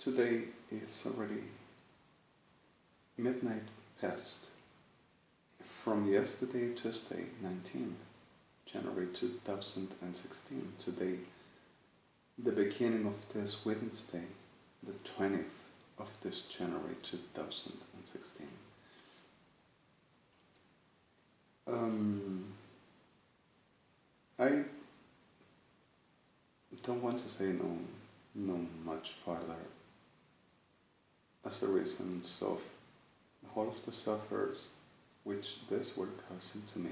Today is already midnight past. From yesterday, Tuesday, 19th January 2016, today, the beginning of this Wednesday, the 20th of this January 2016. I don't want to say no much further, as the reasons of all of the suffers which this were causing to me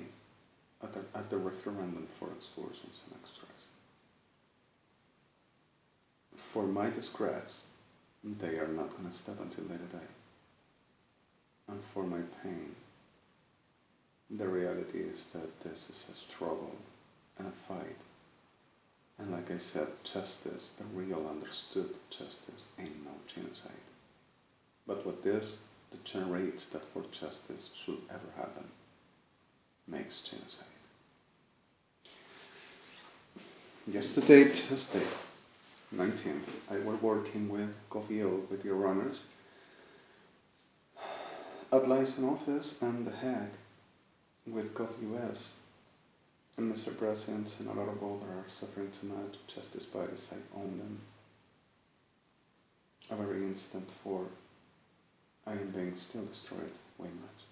at the referendum for extortions and extras. For my disgrace, they are not going to stop until they die. And for my pain, the reality is that this is a struggle and a fight. And like I said, justice, the real understood justice, ain't no genocide. But what this degenerates that for justice should ever happen makes genocide. Yesterday, Tuesday, 19th, I was working with Govil, with your honors, at liaison office and the head with GovUS. And Mr. President and a lot of others are suffering tonight. Justice bodies, I own them. A very instant for I am being still destroyed way much.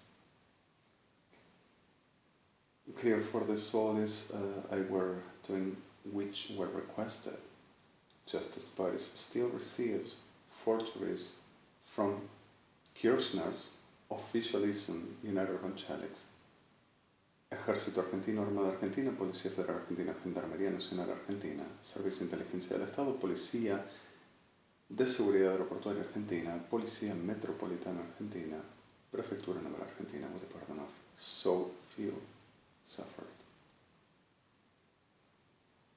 Clear for this all is I were doing which were requested. Justice bodies still receives forgeries from KIRSCHNERS, Officialism, United Evangelics, Ejército Argentino, Armada Argentina, Policía Federal Argentina, Gendarmería Nacional Argentina, Servicio de Inteligencia del Estado, Policía de Seguridad Aeroportuaria Argentina, Policía Metropolitana Argentina, Prefectura Naval Argentina, with the pardon of so few suffered.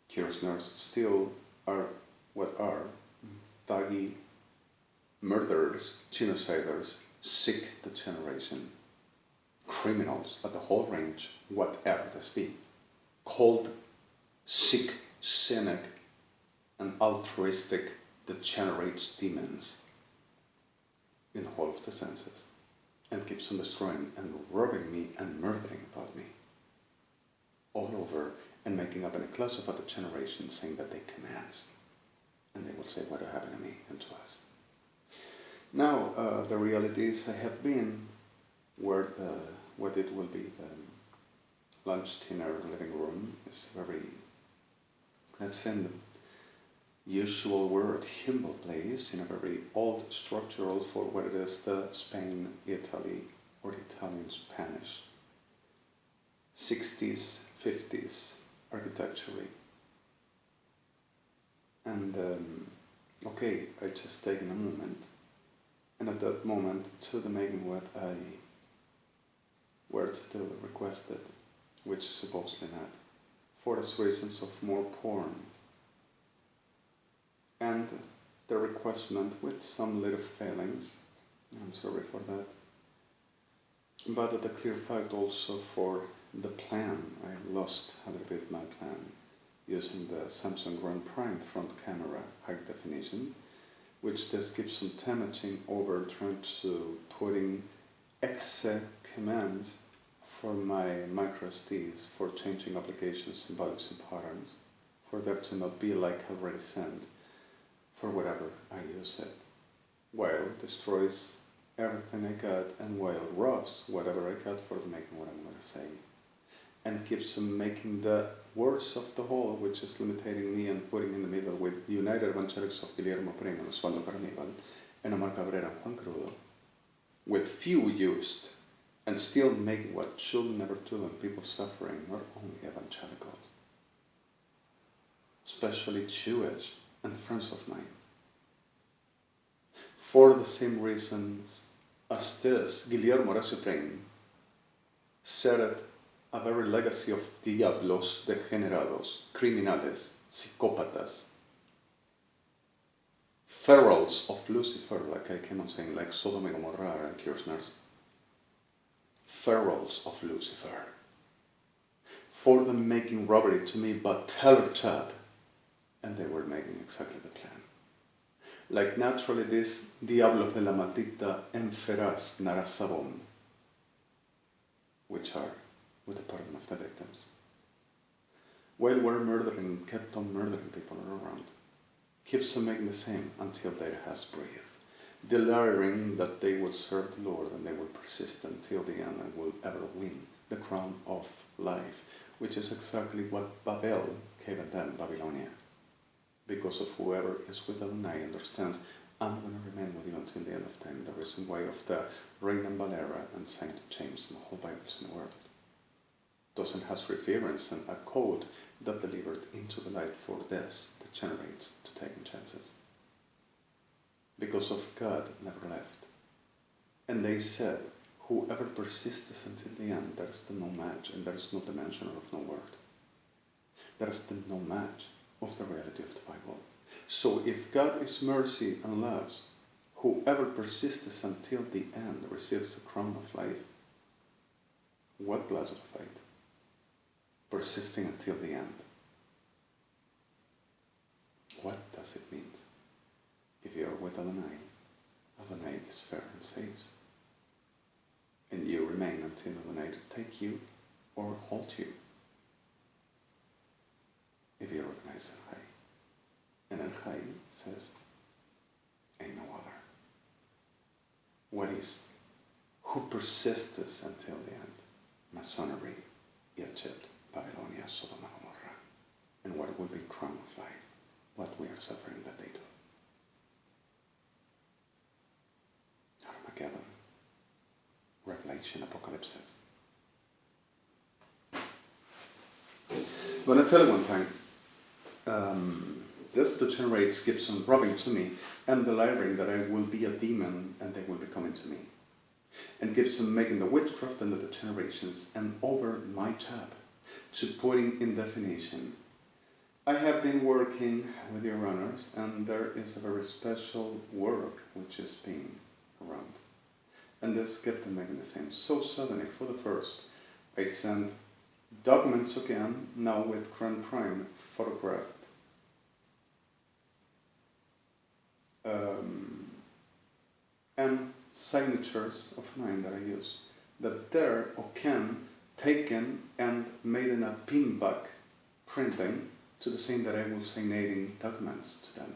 KIRSCHNERS still are what are thuggy, murderers, genociders, sick degeneration, criminals at the whole range, whatever this be, cold, sick, cynic, and altruistic degenerates demons in the whole of the senses, and keeps on destroying and robbing me and murdering about me all over, and making up in a class of other generations saying that they commands, and they will say what happened to me and to us. Now the reality is I have been where what it will be the lunch, dinner, living room is very, let's say in the usual word, humble place, in a very old structural for what it is the Spain, Italy, or Italian Spanish, 60s, 50s architecture. And okay, I just taken a moment, and at that moment to the making what I were to do requested, which supposedly not, for the reasons of more porn. And the requestment with some little failings, I'm sorry for that, but the clear fact also for the plan, I lost a little bit my plan using the Samsung Grand Prime front camera high definition, which just gives some damaging over trying to putting exe commands for my micro SDs for changing applications and values and patterns, for there to not be like already sent for whatever I use it, while destroys everything I got and while robs whatever I got for making what I'm going to say, and keeps on making the worst of the whole, which is limiting me and putting in the middle with United Evangelics of Guillermo Primo, Osvaldo Carnival, and Omar Cabrera and Juan Crudo, with few used, and still making what should never do and people suffering, not only evangelicals, especially Jewish and friends of mine, for the same reasons as this Guillermo Primo said it, a very legacy of diablos, degenerados, criminales, psicópatas, ferals of Lucifer, like I came on saying, like SODOMA-GOMORRA and KIRSCHNERS, ferals of Lucifer, for them making robbery to me but teller job, and they were making exactly the plan. like naturally this Diablos de la Maldita Enferaz Narasabom, which are with the pardon of the victims. While we're murdering, kept on murdering people around, keeps on making the same until their has breathed, delaring that they will serve the Lord and they will persist until the end and will ever win the crown of life, which is exactly what Babel gave them, Babylonia. Because of whoever is with Adonai understands, I'm going to remain with you until the end of time, the reason why of the Reina Valera and Saint James, the whole Bibles in the world. Doesn't has reference and a code that delivered into the light for this degenerates to taking chances. Because of God never left. And they said, whoever persists until the end, there is the no match, and there is no dimension of no word. There is the no match of the reality of the Bible. So if God is mercy and loves, whoever persists until the end receives the crown of life. What blessed fate! Persisting until the end. What does it mean? If you are with Adonai, Adonai is fair and saves. And you remain until Adonai take you or hold you. If you recognize El Chai. And El Chai says, ain't no other. What is? Who persists until the end? Masonry, Egypt, Babylonia, Sodoma-Gomorra. And what will be crown of life? What we are suffering that day too. Armageddon, Revelation, Apocalypses. But I tell you one thing, this degenerates keeps on robbing to me and delivering that I will be a demon and they will be coming to me. And keeps on making the witchcraft and the degenerations and over my job to putting in definition. I have been working with your runners and there is a very special work which is being around. And this kept on making the same. So suddenly, for the first, I sent documents again, now with Grand Prime photographed. And signatures of mine that I use, that they're taken and made in a pinback printing to the same that I will signating documents to them.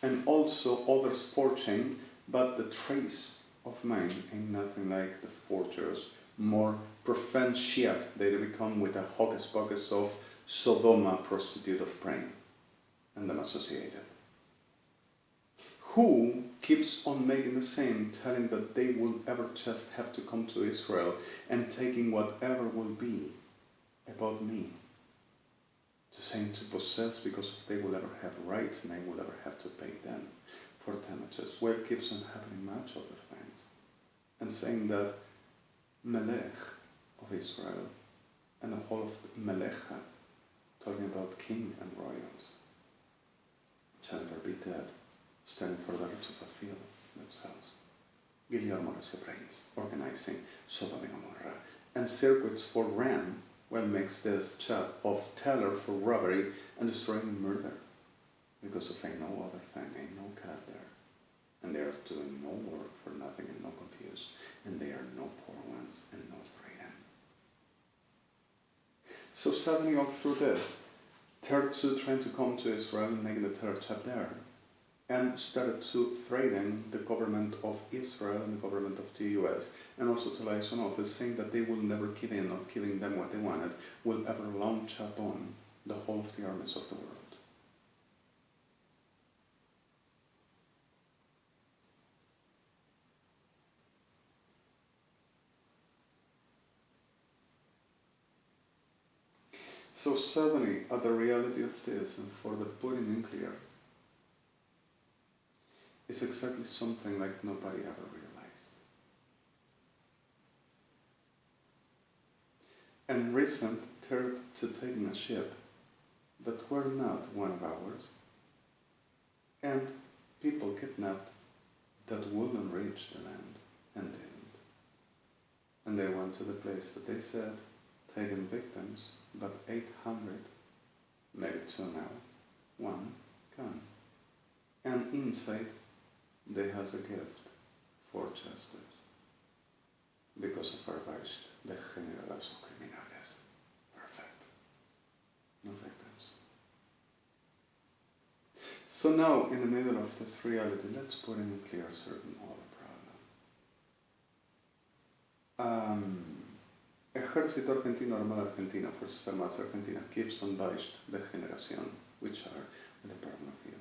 And also others forging, but the trace of mine ain't nothing like the forgers, more profane shit they become with a hocus pocus of Sodoma prostitute of brain and them associated. Who keeps on making the same, telling that they will ever just have to come to Israel and taking whatever will be about me, to saying to possess because if they will ever have rights and I will ever have to pay them for damages. Well, it keeps on happening much other things. And saying that Melech of Israel and the whole of Melecha, talking about king and royals, shall never be dead, standing for them to fulfill themselves. Guillermo Brains, organizing Sodoma-Gomorra, and circuits for Ram, well, makes this chat of teller for robbery and destroying murder. Because of ain't no other thing, ain't no God there. And they are doing no work for nothing and no confused, and they are no poor ones and no freedom. So suddenly all through this, Tertsu trying to come to Israel and make the third chat there, and started to threaten the government of Israel and the government of the US, and also to liaison office, saying that they will never give in or giving them what they wanted, will ever launch upon the whole of the armies of the world. So suddenly, at the reality of this, and for the putting in clear, it's exactly something like nobody ever realized. And recent turned to taking a ship that were not one of ours, and people kidnapped that wouldn't reach the land and didn't. And they went to the place that they said, taken victims, but 800, maybe 2 now, 1 gone. inside they has a gift for justice because of arrested degeneradas o criminales. Perfect. No victims. So now, in the middle of this reality, let's put in clear a certain other problem. Ejército Argentino, Armada Argentina, Fuerzas Armadas Argentinas keeps unbiased degeneración, which are the Department of View,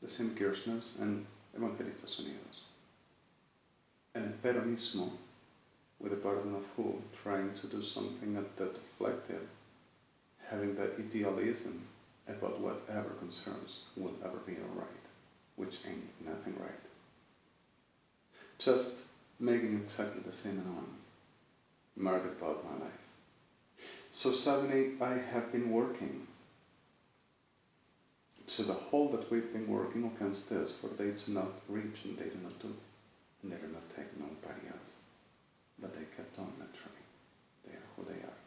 the same KIRSCHNERS and Evangelistas Unidos. And Peronismo, with the pardon of who, trying to do something at the deflective, having the idealism about whatever concerns will ever be alright, which ain't nothing right. Just making exactly the same and on. Market about my life. So suddenly I have been working. So the whole that we've been working against this, for they to not reach and they do not do, and they do not take nobody else. But they kept on naturally. They are who they are,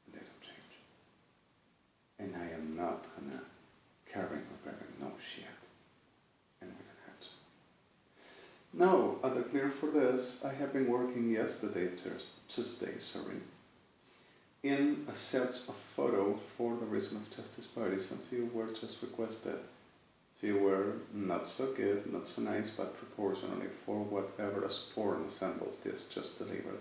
and they don't change. And I am not gonna carry or bearing no shit. And we don't have to. Now, at the clear for this, I have been working Tuesday, in a set of photos for the Reason of Justice parties, and few were just requested. Few were not so good, not so nice, but proportionally for whatever a sporn assembled is just delivered.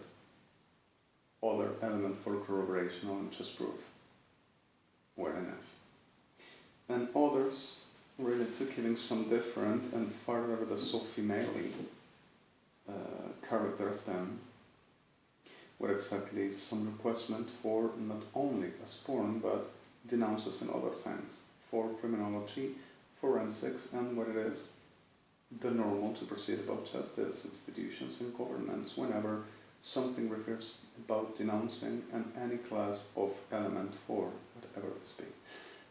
Other element for corroboration and just proof were enough. And others related to giving some different and further the so female character of them, were exactly some requestment for not only a sporn but denounces and other things, for criminology, forensics, and what it is, the normal to proceed about justice, institutions and governments whenever something refers about denouncing and any class of element for whatever this be.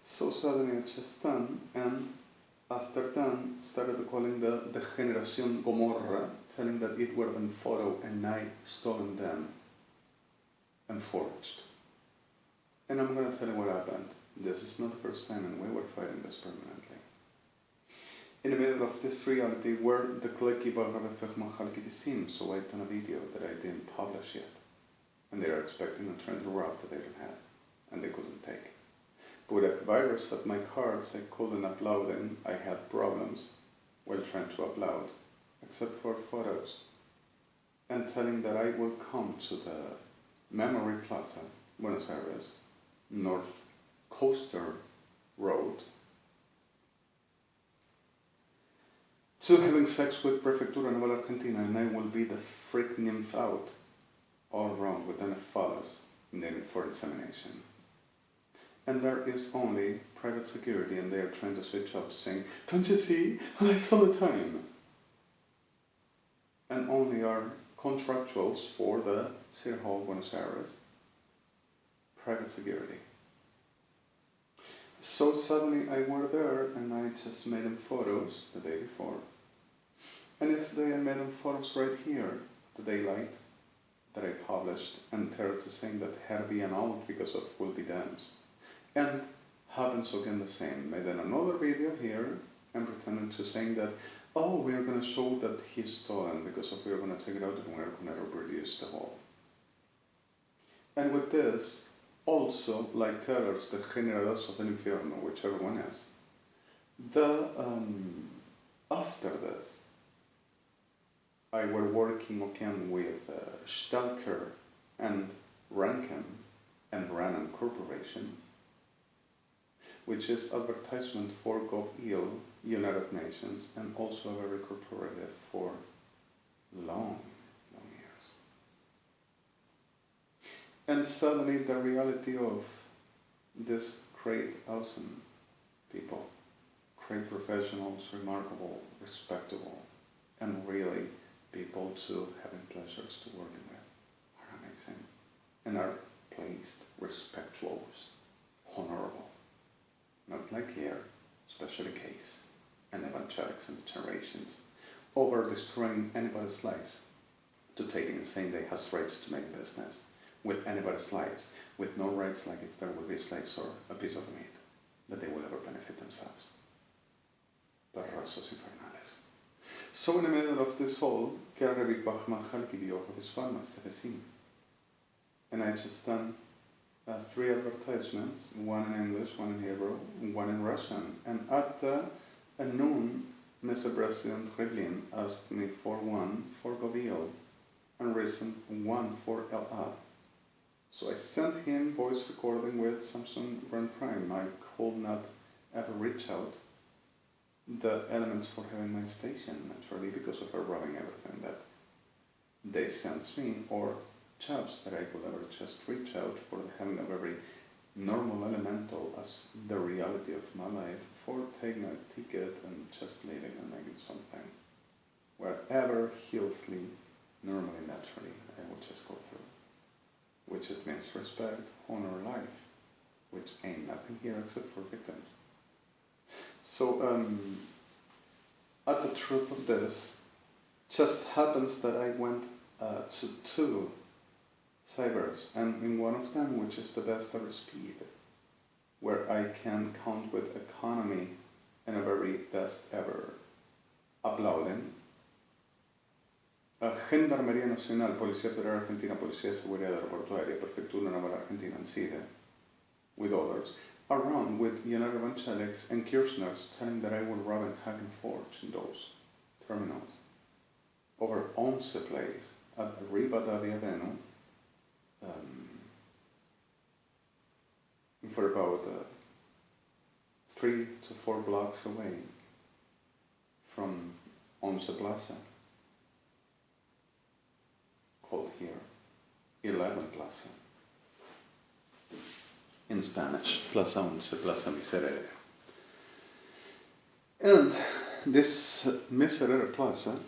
So suddenly it's just done, and after done started calling the Generación Gomorra, telling that it were them photo and I stolen them and forged. And I'm gonna tell you what happened. This is not the first time, and we were fighting this permanently. In the middle of this reality where the Kleki Bagarafe so I done a video that I didn't publish yet. And they are expecting a trend route that they don't have, and they couldn't take. But with a virus at my cards, I couldn't upload them. I had problems while trying to upload, except for photos. And telling that I will come to the Memory Plaza, Buenos Aires, North Coaster Road, to having sex with Prefectura Naval Argentina, and I will be the freak nymph out all around with enough fellas needing for examination. And there is only private security, and they are trying to switch up, saying, "Don't you see? I saw the time." And only our contractuals for the City Hall, Buenos Aires, private security. So suddenly I were there, and I just made them photos the day before. And yesterday I made them photos right here, the daylight, that I published, and they're to saying that had been out because of will be dams. And happens again the same. Made then another video here and pretending to saying that, oh, we're going to show that he's stolen because of we're going to take it out and we're going to reproduce the whole. And with this, also, like tellers, the Generadas of the Infierno, which everyone has, after this, I were working again with Stalker and Rankin and Brannan Corporation, which is advertisement for GovEL, United Nations, and also a very corporative for long years. And suddenly the reality of this great, awesome people, great professionals, remarkable, respectable, and really people to having pleasures to working with are amazing and are placed, respectuous, honorable. Not like here, especially case, and evangelics and generations, over destroying anybody's lives, to taking and saying they has rights to make business with anybody's lives, with no rights like if there will be slaves or a piece of meat, that they will ever benefit themselves. But brazos infernales. So in the middle of this all, and I just done 3 advertisements, one in English, one in Hebrew, one in Russian, and at noon, Mr. President Rivlin asked me for one for Govil and recent one for EA-AA. So I sent him voice recording with Samsung Grand Prime. I could not ever reach out the elements for having my station, naturally, because of robbing everything that they sent me, or jobs that I could ever just reach out for having a very normal elemental as the reality of my life, for taking a ticket and just leaving and making something wherever healthily, normally, naturally, I will just go through. Which it means respect, honor, life, which ain't nothing here except for victims. So, at the truth of this, just happens that I went to 2 cybers, and in one of them, which is the best ever speed, where I can count with economy and a very best ever uploading, Gendarmería Nacional, Policía Federal Argentina, Policía de Seguridad Aeroportuaria, Prefectura Naval Argentina, and SIDE, with others, around with United Evangelics and KIRSCHNERS, telling that I will rob and hack and forge in those terminals. Over 11 places at Rivadavia Venue, for about 3 to 4 blocks away from 11 Plaza, called here 11 Plaza. In Spanish, Plaza 11, Plaza Miserere. And this Miserere Plaza,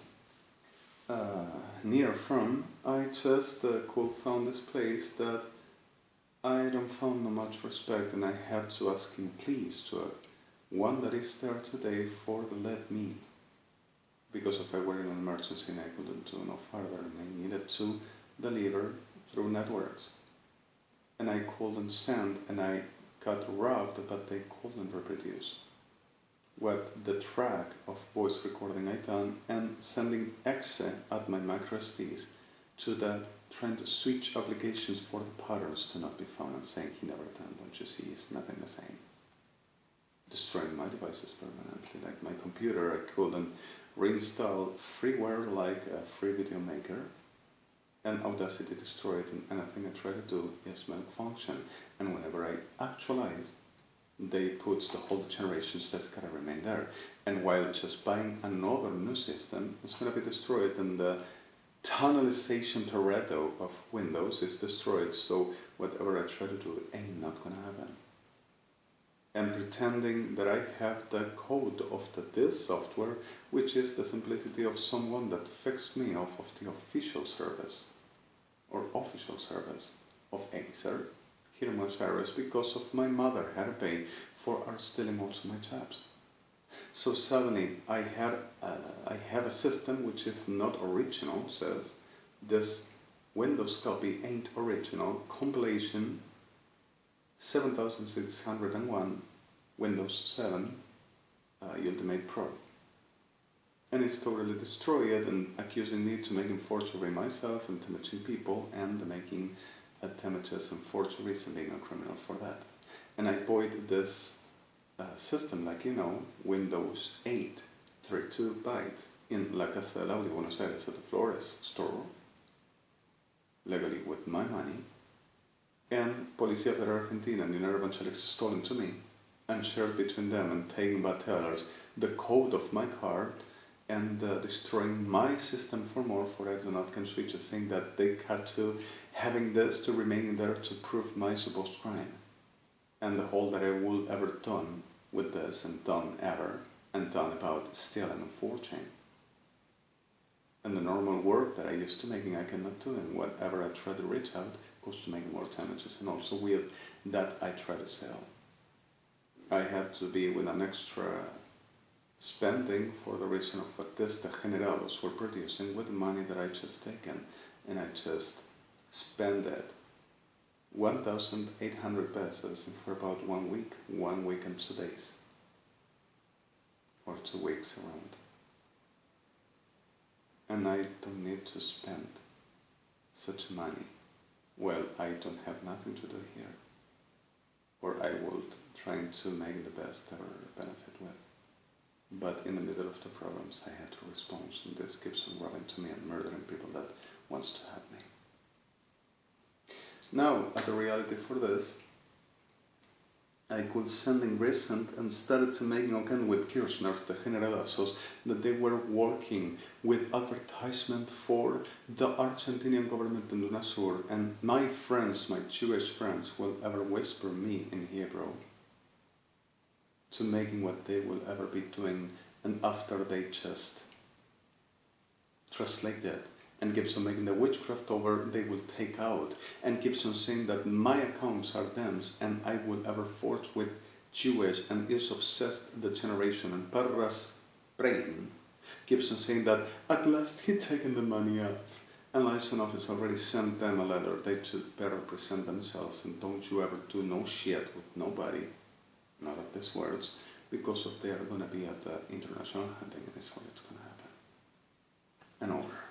near from, I just could found this place that I don't found no much respect, and I had to ask him please to one that is there today for the let me, because if I were in an emergency and I couldn't do no further, and I needed to deliver through networks, and I couldn't send, and I got robbed, but they couldn't reproduce what the track of voice recording I done, and sending exe at my macro SDs to that, trying to switch applications for the patterns to not be found, and saying he never done, don't you see, it's nothing the same. Destroying my devices permanently, like my computer, I couldn't reinstall freeware like a free video maker, and Audacity destroyed, and anything I try to do is malfunction, and whenever I actualize, they put the whole generations that's gotta remain there, and while just buying another new system, it's gonna be destroyed, and the tunnelization Toretto of Windows is destroyed, so whatever I try to do ain't not gonna happen. And pretending that I have the code of this software, which is the simplicity of someone that fixed me off of the official service, or official service of Acer here in Buenos Aires, because of my mother had to pay for stealing also my jobs. So suddenly I have a system which is not original, says this Windows copy ain't original, compilation 7601 Windows 7 Ultimate Pro, and it's totally destroyed, and accusing me to making forgery myself and damaging people, and making damages and forgeries and being a criminal for that. And I bought this system, like you know, Windows 8 32 bytes in La Casa del Audio, Buenos Aires, at the Flores store, legally with my money, and Policía Federal Argentina and United Evangelics stolen to me and shared between them, and taking by tellers the code of my card, and destroying my system for more, for I do not can switch, saying that they had to having this to remain there to prove my supposed crime, and the whole that I will ever done with this, and done ever, and done about stealing and forging. And the normal work that I used to making I cannot do, and whatever I try to reach out goes to making more damages, and also with that I try to sell. I had to be with an extra spending for the reason of what this DEGENERATOS were producing with the money that I just taken, and I just spent it 1,800 pesos for about 1 week and 2 days, or 2 weeks around. And I don't need to spend such money. Well, I don't have nothing to do here, or I would try to make the best ever benefit with. But in the middle of the problems, I had to respond, and this keeps on running to me and murdering people that wants to help me. Now, as a reality for this, I could send in recent and started to making again with KIRSCHNERS, the DEGENERATIONS, that they were working with advertisement for the Argentinian government in UNASUR, and my friends, my Jewish friends, will ever whisper me in Hebrew to making what they will ever be doing, and after they just translate it and keeps on making the witchcraft over, they will take out, and keeps on saying that my accounts are them's and I will ever forge with Jewish and is obsessed the generation. And Parra's brain keeps on saying that at last he taken the money off, and license office already sent them a letter, they should better present themselves and don't you ever do no shit with nobody, not of these words, because if they are going to be at the international hunting, and it's what it's going to happen. And over.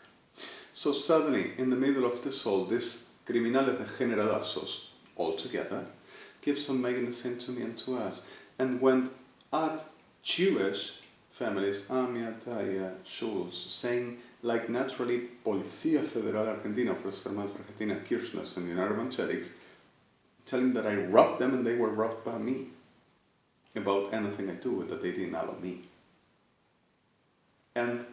So suddenly, in the middle of this all, this criminales degenerados all together keeps on making the same to me and to us, and went at Jewish families, Amiataya, Schulz, saying like naturally Policía Federal Argentina, Fuerzas Armadas Argentina, KIRSCHNERS, and United Evangelics, telling that I robbed them and they were robbed by me about anything I do, that they didn't allow me. And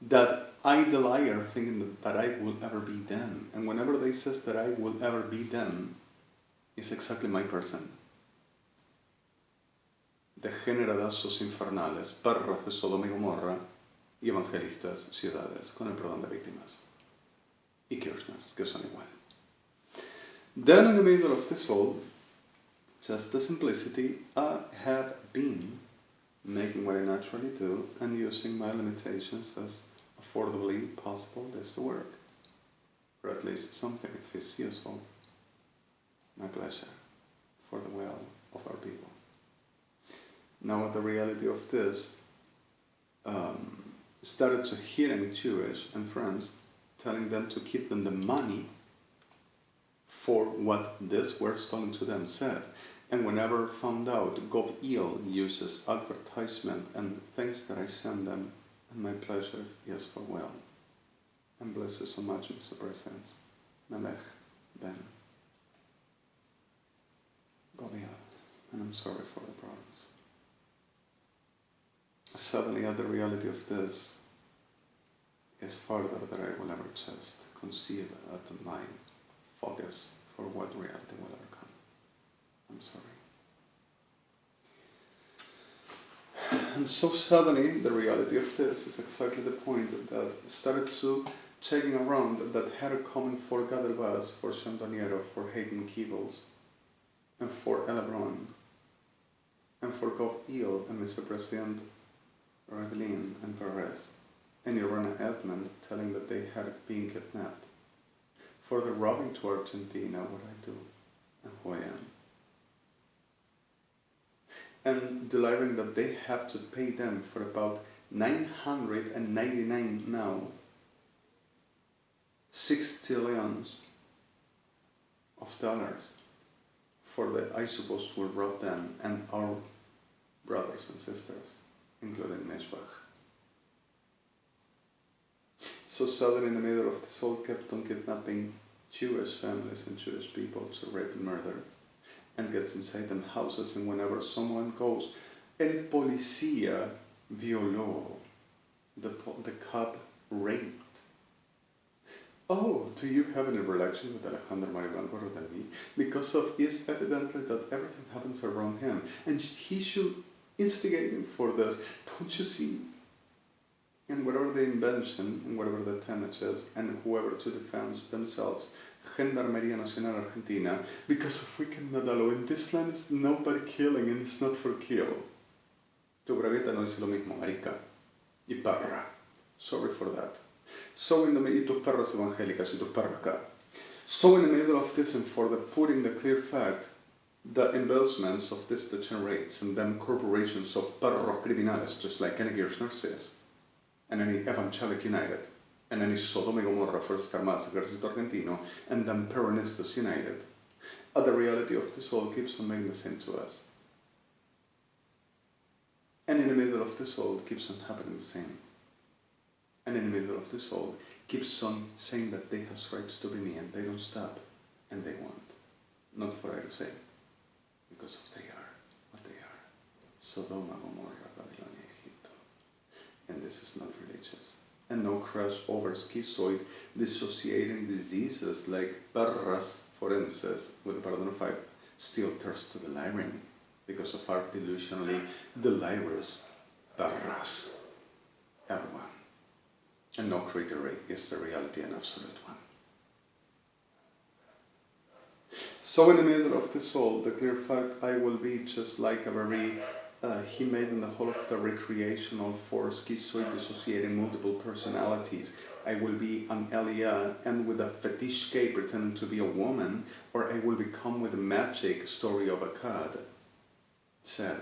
that I, the liar, thinking that I will ever be them. And whenever they says that I will ever be them, it's exactly my person. Degenerados infernales, perros de Sodoma y Gomorra, y evangelistas, ciudades, con el perdón de víctimas. Y KIRSCHNERS, que son igual. Then in the middle of this all, just the simplicity, I have been making what I naturally do and using my limitations as affordably possible this to work, or at least something if it's useful. My pleasure, for the well of our people. Now the reality of this, started to hearing Jewish and friends telling them to keep them the money for what this were stolen to them said. And whenever found out, GovEL uses advertisement and things that I send them, and my pleasure, yes, for well. And bless you so much, Mr. President. Melech Ben GovEL. And I'm sorry for the problems. Suddenly, the reality of this is farther than I will ever just conceive at my focus for what reality will ever come. I'm sorry. And so suddenly, the reality of this is exactly the point that started to checking around that had a common for Gadelbas, for Chandoniero, for Hayden Keebles, and for Elebron, and for GovEL and Mr. President Revelin and Perez, and Irana Edmond telling that they had been kidnapped. For the robbing to Argentina, what I do, and who I am. And delivering that they have to pay them for about 999 now, 6 trillions of dollars for the, I suppose, will rob them and our brothers and sisters, including Meshbach. So suddenly in the middle of this all kept on kidnapping Jewish families and Jewish people to rape and murder, and gets inside them houses, and whenever someone goes, El Policía violó, the cop raped. Oh, do you have any relation with Alejandro Mario Blanco than me? Because of it's evidently that everything happens around him, and he should instigate him for this. Don't you see? And whatever the invention, and whatever the damage is, and whoever to defend themselves, Gendarmería Nacional Argentina, because if we cannot allow in this land, it's nobody killing, and it's not for kill. Tu bragueta no dice lo mismo, marica. Y parra. Sorry for that. So in the middle, y tus perras evangélicas, y tus perras acá. So in the middle of this, and for the putting the clear fact the embezzlements of these degenerates and them corporations of perros criminales, just like any KIRSCHNERS, and any Evangelic United, and any Sodoma-Gomorra Fuerzas Armadas Ejército Argentino, and them Peronistas United, the reality of this all keeps on making the same to us. And in the middle of this all keeps on happening the same. And in the middle of this all keeps on saying that they have rights to be me, and they don't stop, and they want. Not for I to say, because of they are what they are. SODOMA-GOMORRA-BABILONIA, Egypt. And this is not religious. And no crash over schizoid dissociating diseases like perras forenses with a pardon of 5 still thirst to delirium because of our delusionally delirious perras. Everyone. And no crater is the reality and absolute one. So in the middle of this all, the clear fact I will be just like a very he made in the whole of the recreational for schizoid dissociating multiple personalities. I will be an Elia and with a fetish gay pretending to be a woman, or I will become with a magic story of a god. Said.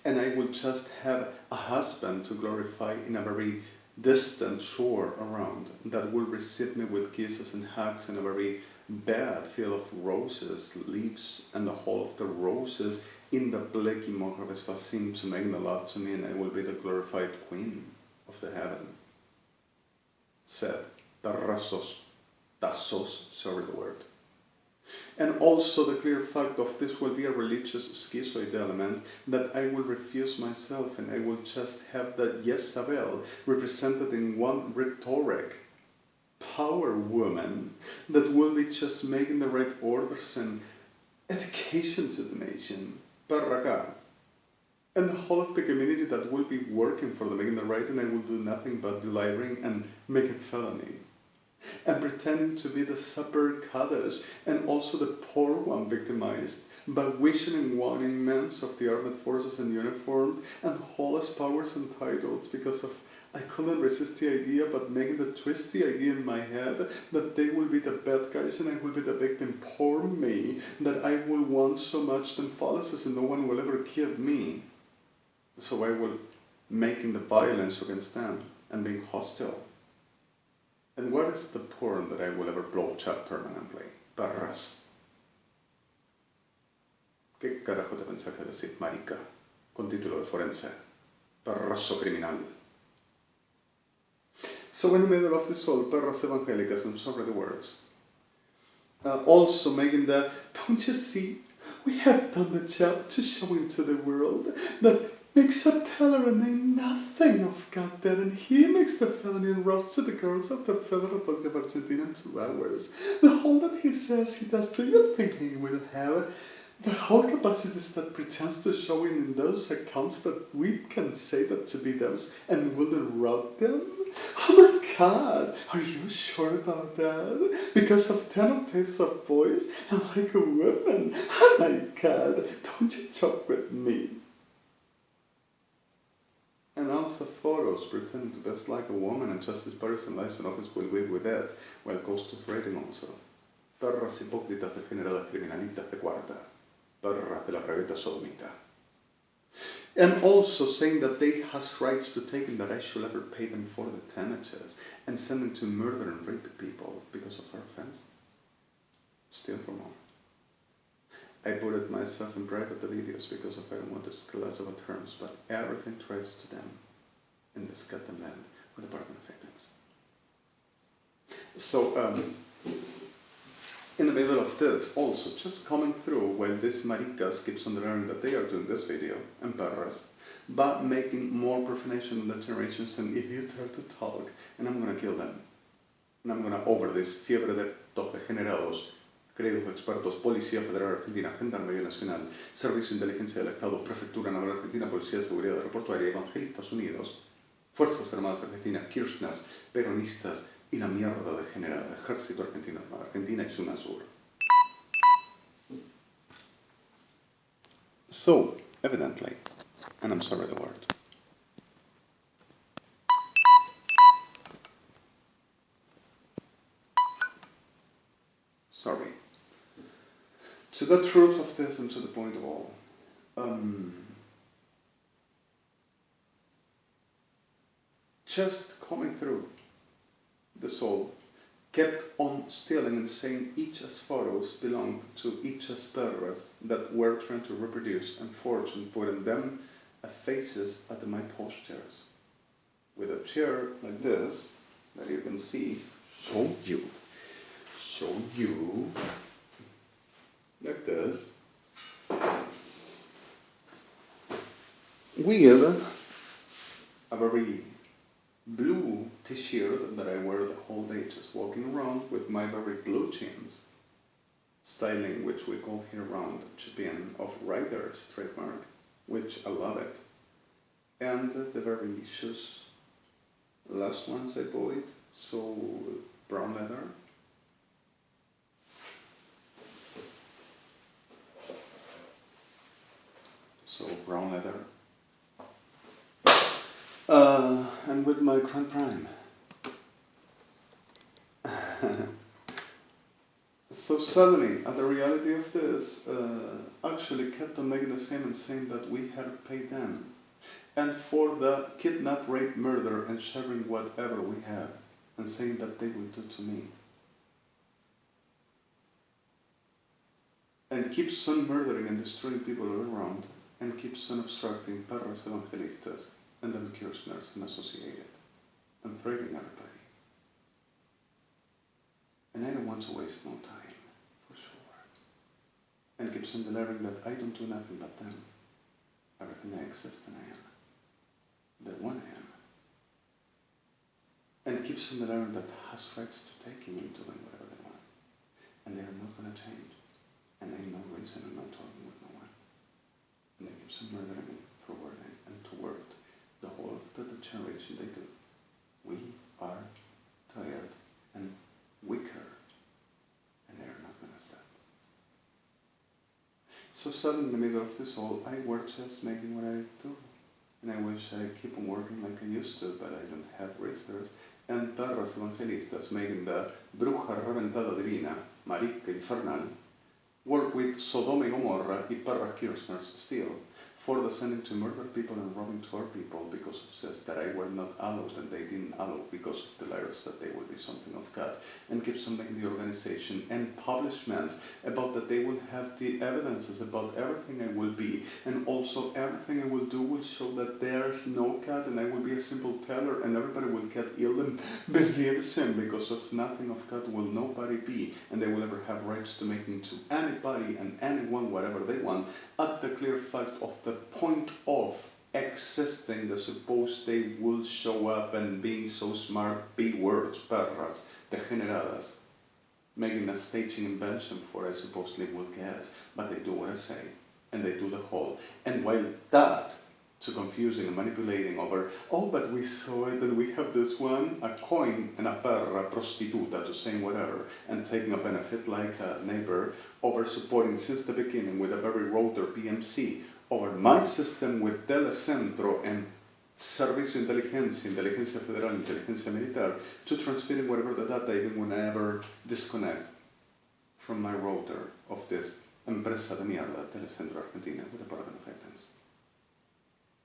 And I will just have a husband to glorify in a very distant shore around that will receive me with kisses and hugs in a very bed filled of roses, leaves, and the whole of the roses in the bleaky Mojaves seem to make the love to me, and I will be the glorified queen of the heaven. Said Tarrasos, Tassos, sorry the word. And also the clear fact of this will be a religious schizoid element that I will refuse myself, and I will just have that Jezebel represented in one rhetoric power woman that will be just making the right orders and education to the nation. Parraca. And the whole of the community that will be working for the making the right, and I will do nothing but delivering and making felony. And pretending to be the super Kaddish and also the poor one victimized, but wishing and wanting men of the armed forces in uniform and whole as powers and titles because of I couldn't resist the idea but making the twisty idea in my head that they will be the bad guys and I will be the victim. Poor me, that I will want so much them fallacies and no one will ever give me. So I will making the violence against them and being hostile. And what is the porn that I will ever blowjob permanently? Perras. ¿Qué carajo te pensás que decir, marica? Con título de forense. Perrazo criminal. So in the middle of this all, perras evangelicals, I'm sorry the words. Also making the, don't you see, we have done the job to show into the world that makes a teller and ain't nothing of God dead, and he makes the felony and robs to the girls of the Federal Republic of Argentina in 2 hours. The whole that he says he does, do you think he will have the whole capacities that pretends to show in those accounts that we can say that to be those and will then rob them? Oh my God, are you sure about that? Because of 10 octaves of voice and like a woman? Oh my God, don't you joke with me. And also photos pretending to best like a woman and Justice Paris and license office will be with that, while ghost of rating also. Perras hipócritas degeneradas criminalistas de cuarta. Perras de la bragueta sodomita. And also saying that they has rights to take and that I should ever pay them for the damages and send them to murder and rape people because of our offense. Still for more. I put it myself in private the videos because of I don't want this class of terms, but everything drives to them in this goddamn land with the Department of Victims. So in the middle of this, also just coming through while this maricas keeps on learning that they are doing this video and perras, but making more profanation in the generations, and if you dare to talk, and I'm gonna kill them, and I'm gonna over this fiebre de dos degenerados. Creídos expertos, Policía Federal Argentina, Gendarmería Nacional, Servicio de Inteligencia del Estado, Prefectura Naval Argentina, Policía de Seguridad Aeroportuaria, Evangelistas Unidos, Fuerzas Armadas Argentinas, KIRSCHNERS, Peronistas y la mierda degenerada, Ejército Argentino, Armada Argentina y UNASUR. So, evidently, and I'm sorry the word, To the truth of this and to the point of all, just coming through the soul kept on stealing and saying each's photos belonged to each's perras that were trying to reproduce and forge and put in them faces at my postures. With a chair like this, that you can see, show you, like this, with a very blue t-shirt that I wear the whole day, just walking around with my very blue jeans, styling which we call here around Japan of Riders trademark, which I love it, and the very shoes, last ones I bought, so brown leather. So brown leather. And with my Grand Prime. So suddenly, the reality of this actually kept on making the same and saying that we had paid them. And for the kidnap, rape, murder, and sharing whatever we have, and saying that they will do to me. And keeps on murdering and destroying people all around, and keeps on obstructing perras evangelistas and then KIRSCHNERS and associated, and threatening everybody. And I don't want to waste no time, for sure. And keeps on delivering that I don't do nothing but them. Everything I exist and I am. That one I am. And keeps on delivering that has rights to taking and doing whatever they want. And they are not going to change. And I have no reason I'm not talking with no one. And they keep on murdering and forwarding and toward the whole of the generation they do. We are tired and weaker, and they are not going to stop. So suddenly in the middle of this all, I were just making what I do. And I wish I keep on working like I used to, but I don't have resources. And perras evangelistas making the bruja reventada divina, marica infernal, work with Sodoma y Gomorra y perra KIRSCHNERS still, for the sending to murder people and robbing to our people because of says that I were not allowed and they didn't allow because of the liars that they will be something of God, and keeps on making the organization and publishments about that they will have the evidences about everything I will be, and also everything I will do will show that there's no God and I will be a simple teller and everybody will get ill and believes him because of nothing of God will nobody be, and they will ever have rights to making to anybody and anyone whatever they want at the clear fact of the point of existing the suppose they will show up and being so smart, big words, perras, degeneradas, making a staging invention for I supposedly will guess, but they do what I say, and they do the whole. And while that, to confusing and manipulating over, oh, but we saw it and we have this one, a coin and a perra prostituta, to saying whatever, and taking a benefit like a neighbor, over supporting since the beginning with a very router PMC, over my system with Telecentro and Servicio Inteligencia, Inteligencia Federal, Inteligencia Militar, to transferring whatever the data even whenever disconnect from my router of this empresa de mierda, Telecentro Argentina, with a part of victims.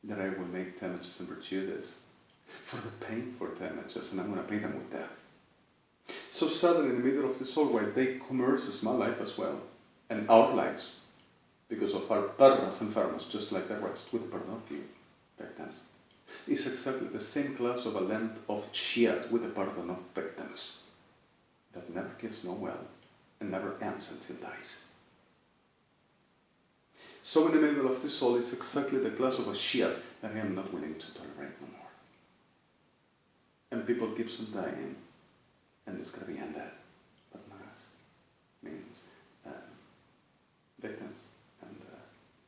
That I will make damages and gratuitous for the paying for damages, and I'm going to pay them with death. So suddenly in the middle of this all, while they commerces my life as well, and our lives, because of our perras enfermas, just like the rest, with the pardon of you, victims, is exactly the same class of a land of shit with the pardon of victims, that never gives no well, and never ends until dies. So in the middle of this all is exactly the class of a shit that I am not willing to tolerate no more. And people keeps on dying, and it's gonna be ended, but not us. Means victims and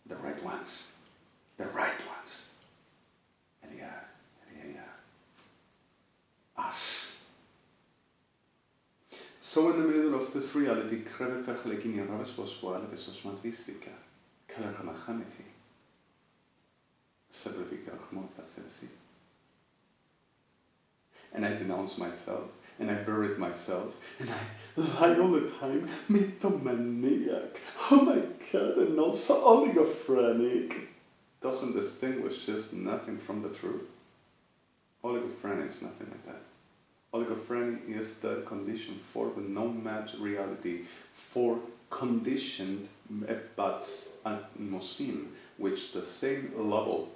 the right ones, and yeah, us. So in the middle of this reality, kreve fechlekin raves pospoale besos matvisvika. Kalachamachamiti. And I denounce myself, and I buried myself, and I lie all the time, mythomaniac, oh my god, and also oligophrenic. Doesn't distinguish just nothing from the truth. Oligophrenic is nothing like that. Oligophrenic is the condition for the no-match reality, for conditioned atmosim, which the same level,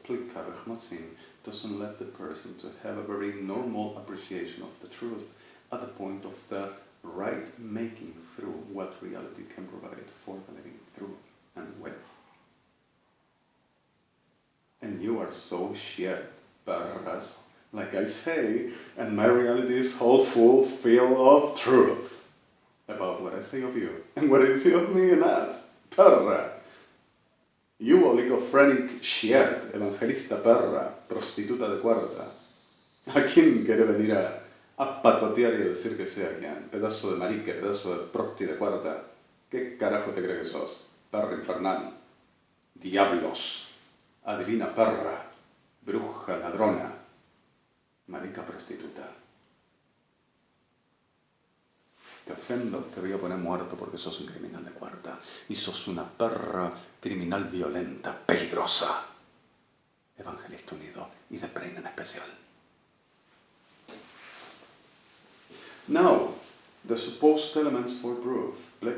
doesn't let the person to have a very normal appreciation of the truth at the point of the right making through what reality can provide for the living through and with. And you are so shit, perras, like I say, and my reality is all full of truth about what I say of you and what I say of me and us, perra. You oligophrenic shit, evangelista perra, prostituta de cuarta. ¿A quién quiere venir a patotear y a decir que sea quien? Pedazo de marica, pedazo de prosti de cuarta. ¿Qué carajo te crees que sos? Perra infernal. Diablos. Adivina perra. Bruja ladrona. Marica prostituta. Te ofendo, te voy a poner muerto porque sos un criminal de cuarta. Y sos una perra criminal violenta, peligrosa. Evangelista unido y de Preina en especial. Now, the supposed elements for proof. In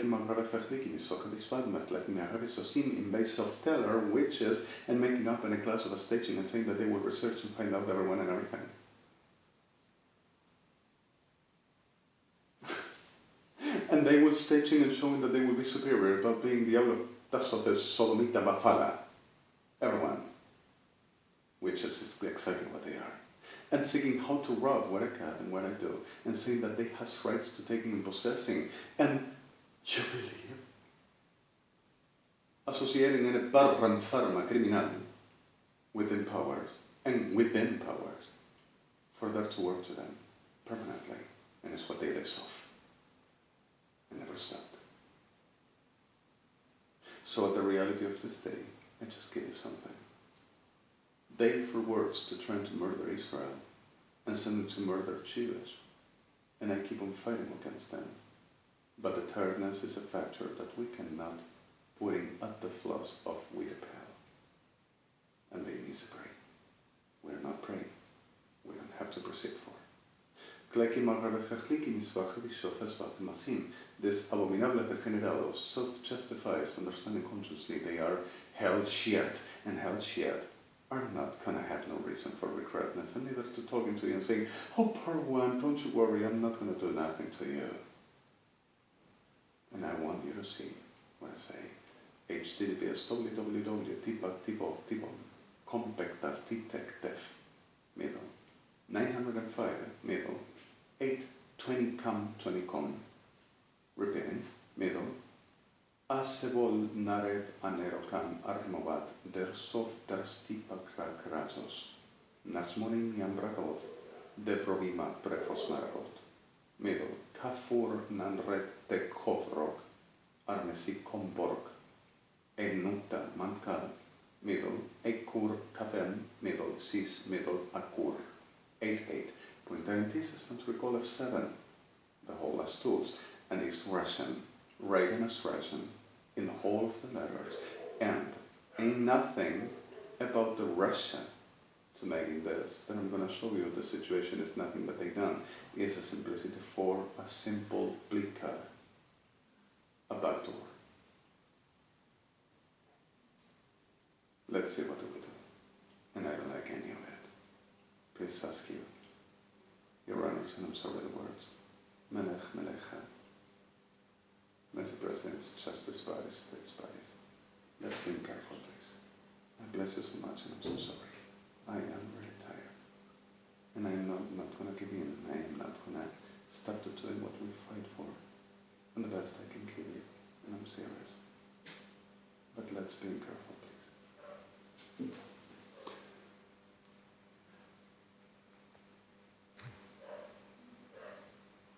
base of teller, witches, and making up in a class of a staging and saying that they will research and find out everyone and everything. And they will staging and showing that they will be superior about being Diablas of the Sodomita Bafala. Everyone. Which is exactly what they are. And seeking how to rob what I can and what I do. And saying that they has rights to taking and possessing. And you believe? Associating in a perra enferma criminal within powers. And within powers. For that to work to them. Permanently. And it's what they live off. And never stopped. So at the reality of this day, I just give you something. They for words to try to murder Israel and send them to murder Jewish. And I keep on fighting against them. But the tiredness is a factor that we cannot put in at the flaws of with a pal. And they need to pray. We're not praying. We don't have to proceed for. This abominable degenerados self-justifies, understanding consciously they are hell shit, and hell shit are not gonna have no reason for regretness, and neither to talking to you and saying, oh poor one, don't you worry, I'm not gonna do nothing to you. And I want you to see what I say. HTTPS www.tipov middle 905 middle 820com repeating middle Asebol narev anerokam armovat dersov derstipa krakratos narsmonim yambrakov deprovima prefos margot middle kafur nanret tekovrok armesi komborg enuta mankal middle ekur kafem middle sis middle akur 88. Pointarity systems recall F7, the whole last tools, and East Russian, right in as Russian, in the whole of the letters, and ain't nothing about the Russian to making this. Then I'm going to show you the situation is nothing that they done. It's a simplicity for a simple blicker, a backdoor. Let's see what we do. And I don't like any of it. Please ask you. Your Honors, and I'm sorry the words. Melech, Melecha. Mr. President's Justice Bodies, States Bodies. Let's be careful, please. I bless you so much, and I'm so sorry. I am really tired. And I am not going to give in. I am not going to stop to doing what we fight for. And the best I can give you. And I'm serious. But let's be careful, please.